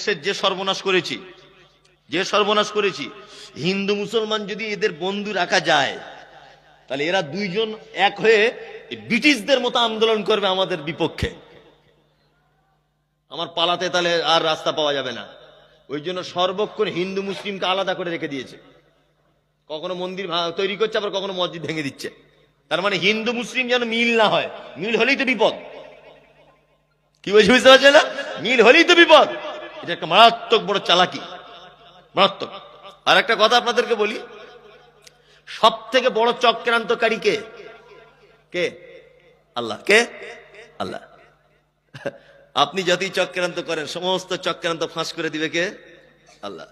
দেশের যে সর্বনাশ করেছি, হিন্দু মুসলমান যদি এদের বন্ধু রাখা যায়, তাহলে এরা দুইজন এক হয়ে ব্রিটিশদের মতো আন্দোলন করবে আমাদের বিপক্ষে। আমার পালাতে তাহলে আর রাস্তা পাওয়া যাবে না। ওই জন্য সর্বক্ষণ হিন্দু মুসলিমকে আলাদা করে রেখে দিয়েছে। কখনো মন্দির তৈরি করছে, আবার কখনো মসজিদ ভেঙে দিচ্ছে। তার মানে হিন্দু মুসলিম যেন মিল না হয়। মিল হলেই তো বিপদ। কি বলছি বুঝতে পারছে না? মিল হলেই তো বিপদ। এটা একটা মারাত্মক বড় চালাকি, মারাত্মক। আর একটা কথা আপনাদেরকে বলি, সব থেকে বড় চক্রান্তকারী কে? কে? আল্লাহ। কে? আল্লাহ। আপনি যতই চক্রান্ত করেন, সমস্ত চক্রান্ত ফাঁস করে দিবে কে? আল্লাহ।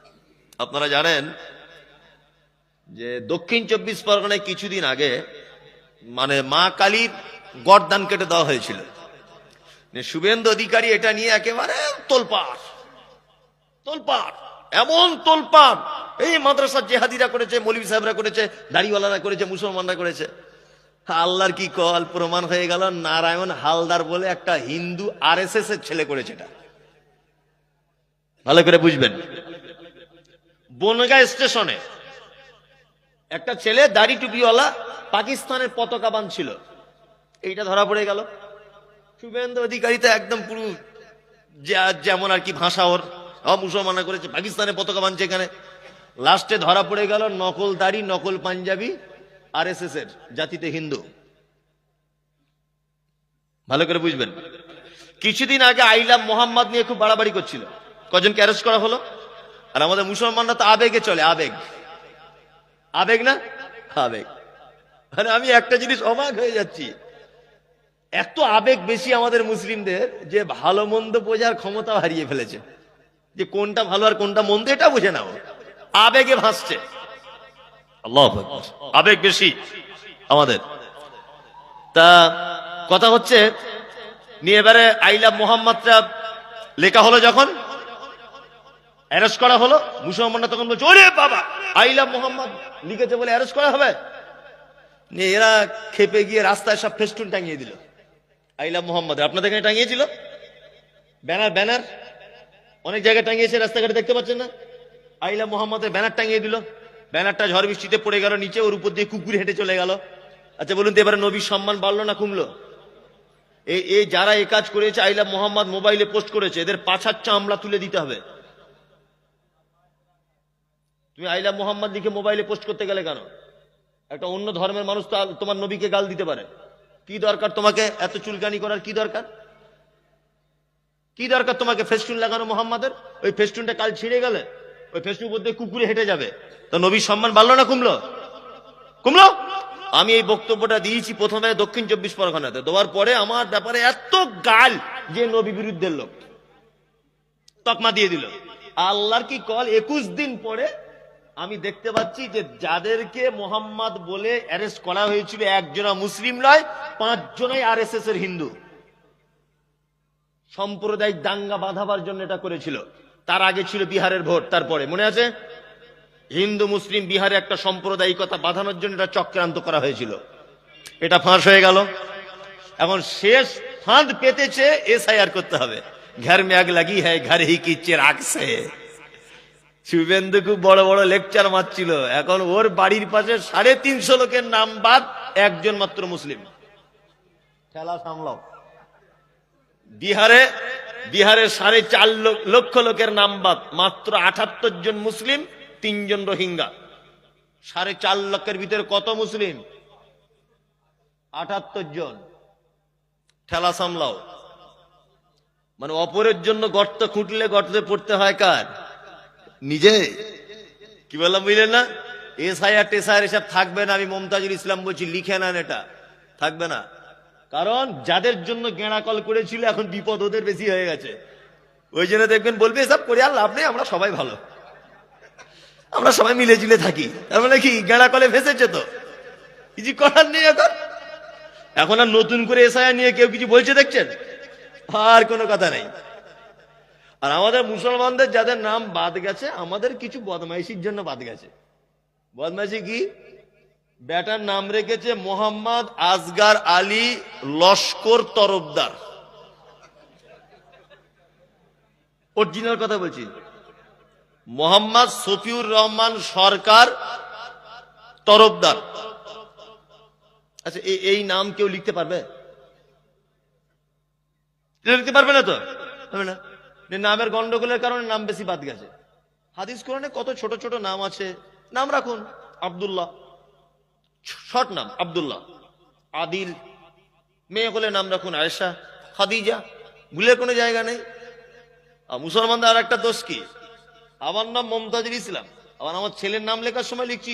আপনারা জানেন যে দক্ষিণ 24 পরগনায় কিছুদিন আগে মানে মা কালীর গর্দান কেটে দেওয়া হয়েছিল। শুভেন্দু অধিকারী এটা নিয়ে একেবারে তোলপাড়, এমন তোলপাড়। এই মাদ্রাসার জেহাদিরা করেছে, মৌলভী সাহেবরা করেছে, দাড়িওয়ালারা করেছে, মুসলমানরা করেছে। আল্লাহর কি কল, প্রমাণ হয়ে গেল নারায়ণ হালদার বলে একটা হিন্দু আরএসএস এর ছেলে করেছে। এটা ভালো করে বুঝবেন। বনগাঁ স্টেশনে একটা ছেলে দাড়ি টুপিওয়ালা পাকিস্তানের পতাকা বাঁধছিল, এইটা ধরা পড়ে গেল। শুভেন্দু অধিকারী তো একদম পুরো যেমন আর কি ভাষা ওর, মুসলমানরা করেছে, পাকিস্তানের পতাকা বাঁধছে এখানে। লাস্টে ধরা পড়ে গেল নকল দাড়ি, নকল পাঞ্জাবি, আরএসএস এর, জাতিতে হিন্দু। ভালো করে বুঝবেন। কিছুদিন আগে আইলাম মোহাম্মদ নিয়ে খুব বাড়াবাড়ি করছিল, কজনকে অ্যারেস্ট করা হলো। আর আমাদের মুসলমানরা তো আবেগে চলে, আবেগ না, আবেগ। মানে আমি একটা জিনিস অবাক হয়ে যাচ্ছি, এত আবেগ বেশি আমাদের মুসলিমদের যে ভালো মন্দ বোঝার ক্ষমতা হারিয়ে ফেলেছে। যে কোনটা ভালো আর কোনটা মন্দ এটা বুঝে নাও, আবেগে ভাসছে। আল্লাহু আকবার, আবেগ বেশি আমাদের। তা কথা হচ্ছে নিয়ে এবারে আইলা মোহাম্মদটা লেখা হলো, যখন অ্যারেস্ট করা হলো, মুসলমানরা তখন বলছে ওরে বাবা, আইলা মোহাম্মদ লিখেছে বলে অ্যারেস্ট করা হবে। এরা খেপে গিয়ে রাস্তায় সব ফেস্টুন টাঙিয়ে দিল আইলা মোহাম্মদ। আপনাদের এখানে টাঙিয়েছিল ব্যানার, অনেক জায়গায় টাঙিয়েছে, রাস্তাঘাটে দেখতে পাচ্ছেন না? আইলা মোহাম্মদের ব্যানার টাঙিয়ে দিল। ব্যানারটা ঝড় বৃষ্টিতে পড়ে গেল নিচে, ওর উপর দিয়ে কুকুর হেঁটে চলে গেল। আচ্ছা বলুন তো, এবারে নবীর সম্মান বাড়লো না কমলো? এই যারা এই কাজ করেছে, আইলা মোহাম্মদ মোবাইলে পোস্ট করেছে, এদের পাছার চামড়া তুলে দিতে হবে। তুমি আইলা মোহাম্মদ লিখে মোবাইলে পোস্ট করতে গেলে কেন? একটা অন্য ধর্মের মানুষ তো তোমার নবীকে গাল দিতে পারে। কি দরকার তোমাকে এত চুলকানি করার? কি দরকার তোমাকে ফেস্টুন লাগানো মোহাম্মদের? ওই ফেস্টুনটা কাল ছিঁড়ে গেলে ওই ফেস্টুন মধ্যে কুকুরে হেঁটে যাবে, তো নবীর সম্মান বাড়লো না কমলো? আমি এই বক্তব্যটা দিয়েছি প্রথমে দক্ষিণ 24 পরগনাতে, দেওয়ার পরে আমার ব্যাপারে এত গাল যে নবী বিরুদ্ধের লোক তকমা দিয়ে দিল। আল্লাহর কি কল, 21 দিন পরে আমি দেখতে পাচ্ছি যে যাদেরকে মোহাম্মদ বলে অ্যারেস্ট করা হয়েছিল, একজনা মুসলিম নয়, 5 জনাই আরএসএস এর হিন্দু। সাম্প্রদায়িক দাঙ্গা বাঁধাবার জন্য এটা করেছিল। তার আগে ছিল বিহারের ভোট, তারপরে মনে আছে হিন্দু মুসলিম বিহারে একটা সাম্প্রদায়িকতা বাঁধানোর জন্য এটা চক্রান্ত করা হয়েছিল। এটা ফাঁস হয়ে গেল। এখন শেষ ফাঁদ পেতেছে এসআইআর করতে হবে। ঘর মে আগ লাগি হ্যায় ঘর হি কি চিরাগ সে। শুভেন্দু খুব বড় বড় লেকচার মারছিল, এখন ওর বাড়ির পাশে 350 লোকের নাম বাদ, একজন মাত্র মুসলিম। খেলা সামলাও। বিহারে 4.5 লক্ষ লোকের নাম বাদ, মাত্র 78 জন মুসলিম, 3 জন রোহিঙ্গা। 4.5 লক্ষের ভিতরে কত মুসলিম? 78 জন। ঠেলা সামলাও। মানে অপরের জন্য গর্ত খুঁটলে গর্তে পড়তে হয় কার? নিজে। কি বললাম বুঝলেন না? এসআইআর টেসআইআর এসব থাকবে না। আমি মমতাজুল ইসলাম বলছি, লিখে নেন, এটা থাকবে না। কারণ যাদের জন্য গেঁড়া কল করেছিল, এখন বিপদ ওদের বেশি হয়ে গেছে। ওই জন্য দেখবেন বলবে এসব করে আর লাভ নেই, আমরা সবাই ভালো, আমরা সবাই মিলে ঝিলে থাকি। তার মানে কি, গেঁড়া কলে ফেসেছে তো কিছু করার নেই। এখন আর নতুন করে এসআইআর নিয়ে কেউ কিছু বলছে দেখছেন? আর কোনো কথা নেই। আর আমাদের মুসলমানদের যাদের নাম বাদ গেছে, আমাদের কিছু বদমাইশির জন্য বাদ গেছে। বদমাইশি কি? বেটার নাম রেখেছে মোহাম্মদ আসগার আলী লস্কর তরফদার। অরিজিনাল কথা বলছি, মোহাম্মদ শফিউর রহমান সরকার তরফদার। আচ্ছা, এই নাম কেউ লিখতে পারবে? লিখতে পারবে না তো, হবে না। নামের গন্ডগোলের কারণে নাম বেশি বাদ গেছে। হাদিস কোরআনে কত ছোট ছোট নাম আছে, নাম রাখুন আব্দুল্লাহ, শর্ট নাম আব্দুল্লাহ। আদিল, মেয়ে হলে নাম রাখুন আয়েশা, খাদিজা, ভুলে কোনো জায়গা নেই। আর মুসলমানদের আর একটা দোষ কি, আমার নাম মমতাজুল ইসলাম, আবার আমার ছেলের নাম লেখার সময় লিখছি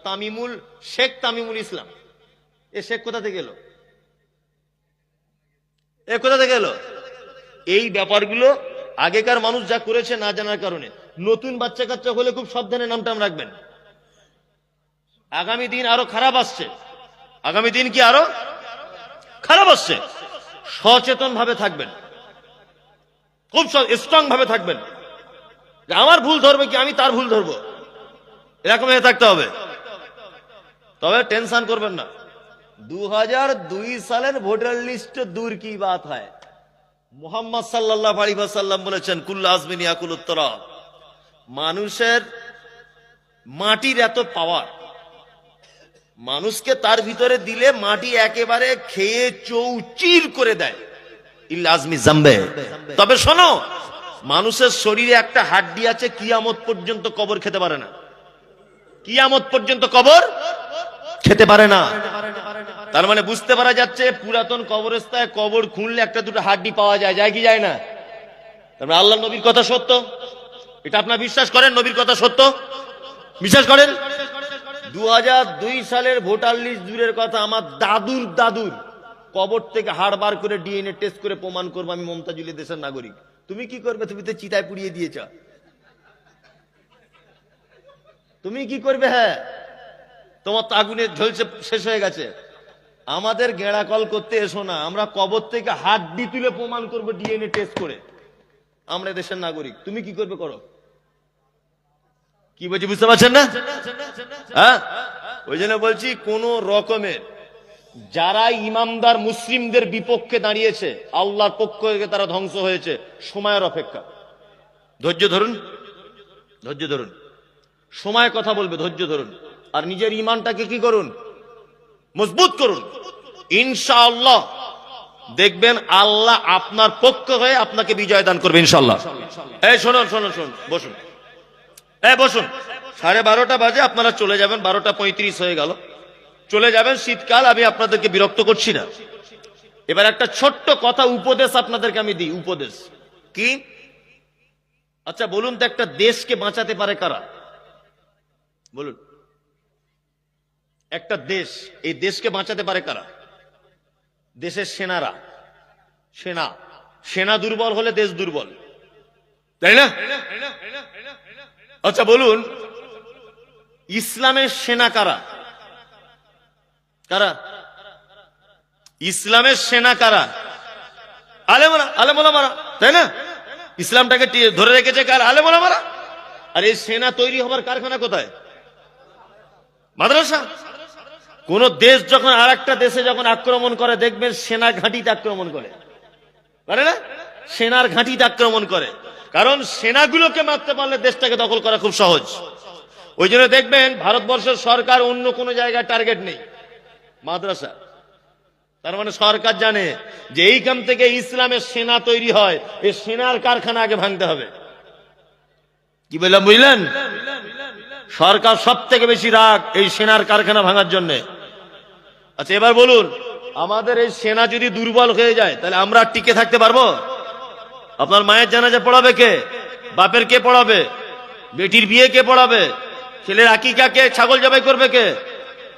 তামিমুল শেখ তামিমুল ইসলাম। এ শেখ কোথা থেকে এলো? এ কোথা থেকে এলো? এই ব্যাপারগুলো আগেকার মানুষ যা করেছে না জানার কারণে। নতুন বাচ্চা কাচ্চা হলে খুব সাবধানে নামটা রাখবেন। আগামী দিন আরো খারাপ আসছে, আগামী দিন কি আরো খারাপ আসছে। সচেতন ভাবে থাকবেন, খুব স্ট্রং ভাবে থাকবেন, যে আমার ভুল ধরবে কি আমি তার ভুল ধরবো, এরকম হয়ে থাকতে হবে। তবে টেনশন করবেন না, 2002 সালের ভোটার লিস্ট দূর কি বাত হয়। মুহাম্মদ সাল্লাল্লাহু আলাইহি ওয়াসাল্লাম বলেছেন, কুল্লু আজমিন ইয়াকুলুত তুরাব। মানুষের মাটির এত পাওয়ার, মানুষকে তার ভিতরে দিলে মাটি একেবারে খেয়ে চৌচির করে দেয়। ইল্লা আজমি জামবে। তবে শোনো, মানুষের শরীরে একটা হাড্ডি আছে, কিয়ামত পর্যন্ত কবর খেতে পারে না, কিয়ামত পর্যন্ত কবর খেতে পারে না। তার মানে বুঝতে পারা যাচ্ছে পুরাতন কবরস্থায় কবর খুঁড়লে একটা দুটো হাড্ডি পাওয়া যায়, যায় কি যায় না? তারপরে আল্লাহ নবীর কথা সত্য, এটা আপনারা বিশ্বাস করেন? নবীর কথা সত্য বিশ্বাস করেন? 2002 সালের ভোটার লিস্ট দূরের কথা, আমার দাদুর দাদুর কবর থেকে হাড় বার করে ডিএনএ টেস্ট করে প্রমাণ করবো আমি মমতাজুল দেশের নাগরিক। তুমি কি করবে? তুমি তো চিতায় পুড়িয়ে দিয়েছ, তুমি কি করবে? হ্যাঁ, তোমার তো আগুনে ঝলসে শেষ হয়ে গেছে। আমাদের গেঁড়া কল করতে এসো না, আমরা কবর থেকে হাড্ডি তুলে প্রমাণ করবো ডিএনএ টেস্ট করে আমরা দেশের নাগরিক। তুমি কি করবে করো। কি বলছি বুঝতে পারছেন না? হ্যাঁ, ওই জন্য বলছি কোন রকমের যারা ইমামদার মুসলিমদের বিপক্ষে দাঁড়িয়েছে, আল্লাহর পক্ষ থেকে তারা ধ্বংস হয়েছে। সময়ের অপেক্ষা, ধৈর্য ধরুন, ধৈর্য ধরুন, সময় কথা বলবে, ধৈর্য ধরুন। আর নিজের ইমানটাকে কি করুন, মজবুত করুন। ইনশাআল্লাহ দেখবেন আল্লাহ আপনার পক্ষ হয়ে আপনাকে বিজয় দান করবে ইনশাআল্লাহ। এই শুনুন শুনুন শুনুন, বসুন, বসুন। 12:30 বাজে, আপনারা চলে যাবেন, 12:35 হয়ে গেল, চলে যাবেন। শীতকাল, আমি আপনাদেরকে বিরক্ত করছি না। এবার একটা ছোট্ট কথা, উপদেশ আপনাদেরকে আমি দিই। উপদেশ কি? আচ্ছা বলুন তো, একটা দেশকে বাঁচাতে পারে কারা? বলুন, একটা দেশ, এই দেশকে বাঁচাতে পারে কারা? দেশের সেনারা। সেনা দুর্বল হলে দেশ দুর্বল, তাই না? আচ্ছা বলুন, ইসলামের সেনা কারা? কারা ইসলামের সেনা? কারা? আলেমোলামারা, তাই না? ইসলামটাকে ধরে রেখেছে কার? আলেমোলামারা। আর এই সেনা তৈরি হবার কারখানা কোথায়? মাদ্রাসা। কোন দেশ যখন আর একটা দেশে যখন আক্রমণ করে, দেখবেন সেনা ঘাঁটিতে আক্রমণ করে, পারে না? সেনার ঘাঁটিতে আক্রমণ করে, কারণ সেনাগুলোকে মারতে পারলে দেশটাকে দখল করা খুব সহজ। ওই জন্য দেখবেন ভারতবর্ষের সরকার অন্য কোন জায়গায় টার্গেট নেই, মাদ্রাসা। তার মানে সরকার জানে যে এইখান থেকে ইসলামের সেনা তৈরি হয়, এই সেনার কারখানা আগে ভাঙতে হবে। কি বললাম বুঝলেন? সরকার সব থেকে বেশি রাগ এই সেনার কারখানা ভাঙার জন্য। আচ্ছা এবার বলুন, আমাদের এই সেনা যদি দুর্বল হয়ে যায়, তাহলে আমরা টিকে থাকতে পারবো? আপনার মায়ের জানাজা পড়াবে কে? বাপের কে পড়াবে? বেটির বিয়ে কে পড়াবে? ছেলের আকিকা কে? ছাগল জবাই করবে কে?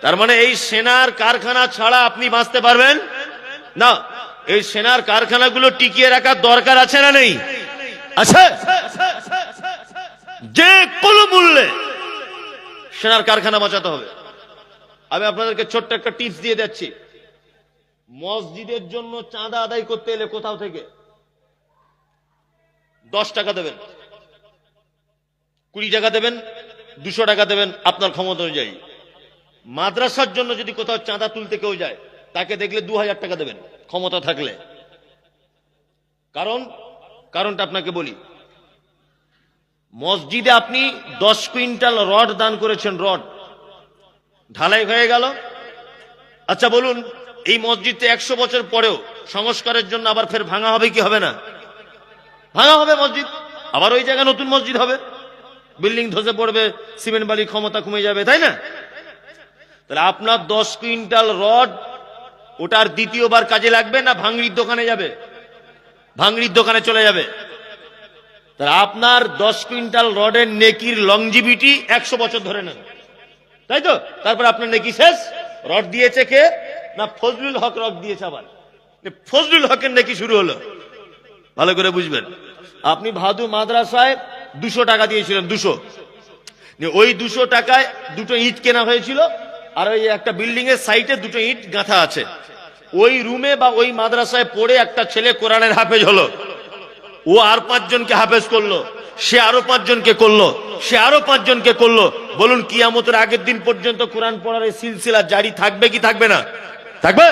তার মানে এই সেনার কারখানা ছাড়া আপনি বাঁচতে পারবেন না। এই সেনার কারখানাগুলো টিকিয়ে রাখার দরকার আছে না নেই? আছে। যে কোনো মূল্যে সেনার কারখানা বাঁচাতে হবে। আমি আপনাদেরকে ছোট্ট একটা টিপস দিয়ে যাচ্ছি। মসজিদের জন্য চাঁদা আদায় করতে এলে কোথাও থেকে 10 টাকা দেবেন, 20 টাকা দেবেন, 200 টাকা দেবেন, আপনার ক্ষমতা অনুযায়ী। মাদ্রাসার জন্য যদি কোথাও চাঁদা তুলতে কেউ যায়, তাকে দেখলে 2000 টাকা দেবেন ক্ষমতা থাকলে। কারণটা আপনাকে বলি, মসজিদে আপনি 10 কুইন্টাল রড দান করেছেন, রড ঢালাই হয়ে গেল। আচ্ছা বলুন, এই মসজিদটা 100 বছর পরেও সংস্কারের জন্য আবার ফের ভাঙা হবে কি হবে না? ভাঙা হবে মসজিদ, আবার ওই জায়গায় নতুন মসজিদ হবে, বিল্ডিং ধসে পড়বে, সিমেন্ট বালি ক্ষমতা কমে যাবে, তাই না? তাহলে আপনার 10 কুইন্টাল রড ওটার দ্বিতীয়বার কাজে লাগবে না ভাঙড়ির দোকানে যাবে? ভাঙড়ির দোকানে চলে যাবে। তাহলে আপনার 10 কুইন্টাল রডের নেকির লংজিভিটি 100 বছর ধরে নেন, তাই তো? তারপর আপনার নেকি শেষ। রড দিয়েছে কে? না ফজলুল হক রড দিয়েছে। আবার ফজলুল হকের নেকি শুরু হলো। ভালো করে বুঝবেন। আপনি ভাদু মাদ্রাসায় 200 টাকা দিয়েছিলেন, 200। ওই 200 টাকায় 2টো ইট কেনা হয়েছিল, আর ওই একটা বিল্ডিং এর সাইডে 2টো ইট গাঁথা আছে। ওই রুমে বা ওই মাদ্রাসায় পড়ে একটা ছেলে কোরআনের হাফেজ হলো, ও আর 5 জনকে হাফেজ করলো, সে আরো 5 জনকে করলো, সে আরো 5 জনকে করলো। বলুন কিয়ামতের আগের দিন পর্যন্ত কোরআন পড়ার এই সিলসিলা জারি থাকবে কি থাকবে না? থাকবে।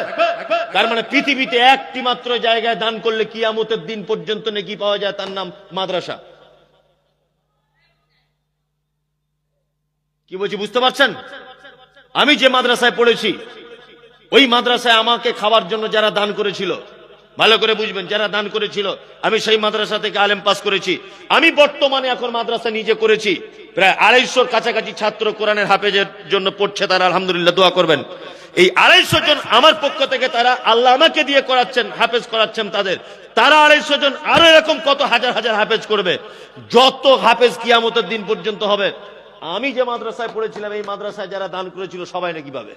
তার মানে পৃথিবীতে একটি মাত্র জায়গায় দান করলে কিয়ামতের দিন পর্যন্ত নেকি পাওয়া যায়, তার নাম মাদ্রাসা। কি বলছি বুঝতে পারছেন? আমি যে মাদ্রাসায় পড়েছি, ওই মাদ্রাসায় আমাকে খাওয়ার জন্য যারা দান করেছিল, ভালো করে বুঝবেন, যারা দান করেছিল, আমি সেই মাদ্রাসা থেকে আলেম পাস করেছি। আমি বর্তমানে এখন মাদ্রাসা নিজে করেছি, প্রায় 250 কাছাকাছি ছাত্র কোরআনের হাফেজের জন্য পড়ছে, তারা আলহামদুলিল্লাহ দোয়া করবেন। এই 250 জন আমার পক্ষ থেকে, তারা আল্লাহ আমাকে দিয়ে করাচ্ছেন, হাফেজ করাচ্ছেন তাদের। তারা 250 জন আরো এরকম কত হাজার হাজার হাফেজ করবে। যত হাফেজ কিয়ামতের দিন পর্যন্ত হবে, আমি যে মাদ্রাসায় পড়েছিলাম, এই মাদ্রাসায় যারা দান করেছিল সবাই নাকি পাবে,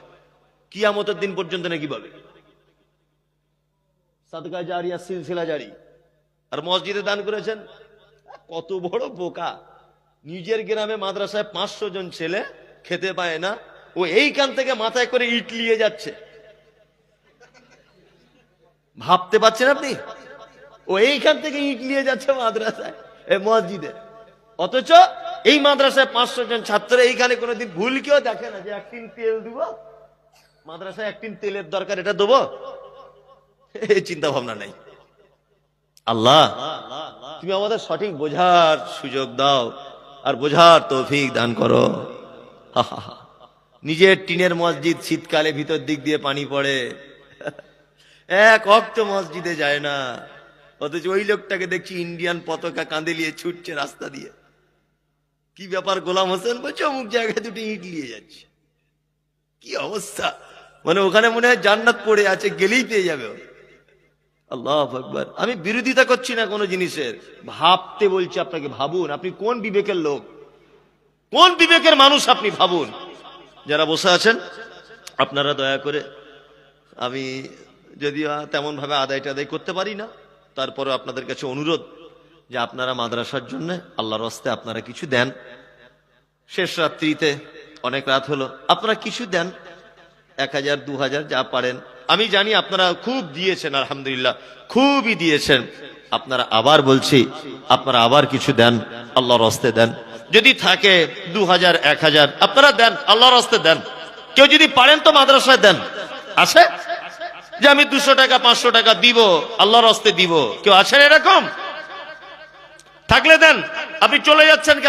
কিয়ামতের দিন পর্যন্ত নাকি পাবে। সাদকা জারিয়া, সিলসিলা জারি। আর মসজিদে দান করেছেন, কত বড় বোকা। নিজের গ্রামে মাদ্রাসায় 500 জন ছেলে খেতে পায় না, ও এইখান থেকে মাথায় করে ইট নিয়ে যাচ্ছে। ভাবতে পারছেন আপনি? ও এইখান থেকে ইট নিয়ে যাচ্ছে মাদ্রাসায়, মসজিদে। অথচ এই মাদ্রাসায় 500 জন ছাত্র এইখানে কোনোদিন ভুল কেউ দেখে না যে 1 টিন তেল দিব মাদ্রাসায়, 1 টিন তেলের দরকার, এটা দেবো, এই চিন্তা ভাবনা নাই। আল্লাহ তুমি আমাদের সঠিক বোঝার সুযোগ দাও, আর বোঝার তৌফিক দান করো। নিজের টিনের মসজিদ, শীতকালে ভিতর দিক দিয়ে পানি পড়ে, এক ওয়াক্ত মসজিদে যায় না, অথচ ওই লোকটাকে দেখছি ইন্ডিয়ান পতাকা কাঁধে নিয়ে ছুটছে রাস্তা দিয়ে। কি ব্যাপার গোলাম হোসেন? বলছে অমুক জায়গায় 2টি ইট নিয়ে যাচ্ছে। কি অবস্থা! মানে ওখানে মনে হয় জান্নাত পড়ে আছে, গেলেই পেয়ে যাবে। আল্লাহু আকবার। আমি বিরোধিতা করছি না কোনো জিনিসের, ভাবতে বলছি আপনাকে। ভাবুন, আপনি কোন বিবেকের লোক, কোন বিবেকের মানুষ আপনি ভাবুন। যারা বসে আছেন আপনারা দয়া করে, আমি যদিও তেমন ভাবে আদায় করতে পারি না, তারপরে আপনাদের কাছে অনুরোধ যে আপনারা মাদ্রাসার জন্য আল্লাহর রাস্তে আপনারা কিছু দেন। শেষ রাত্রিতে, অনেক রাত হলো, আপনারা কিছু দেন, 1000 2000 যা পারেন। আমি জানি আপনারা খুব দিয়েছেন, আলহামদুলিল্লাহ খুবই দিয়েছেন। আপনারা আবার বলছি, আপনারা আবার কিছু দেন, আল্লাহর রাস্তে দেন। যদি থাকে 2000 1000 আপনারা দেন, আল্লাহর রাস্তে দেন। কেউ যদি পারেন তো মাদ্রাসায় দেন। আছে যে আমি 200 টাকা 500 টাকা দিব, আল্লাহর রাস্তে দিব? কেউ আছেন এরকম? থাকলে দেন। আপনি চলে যাচ্ছেন কেন?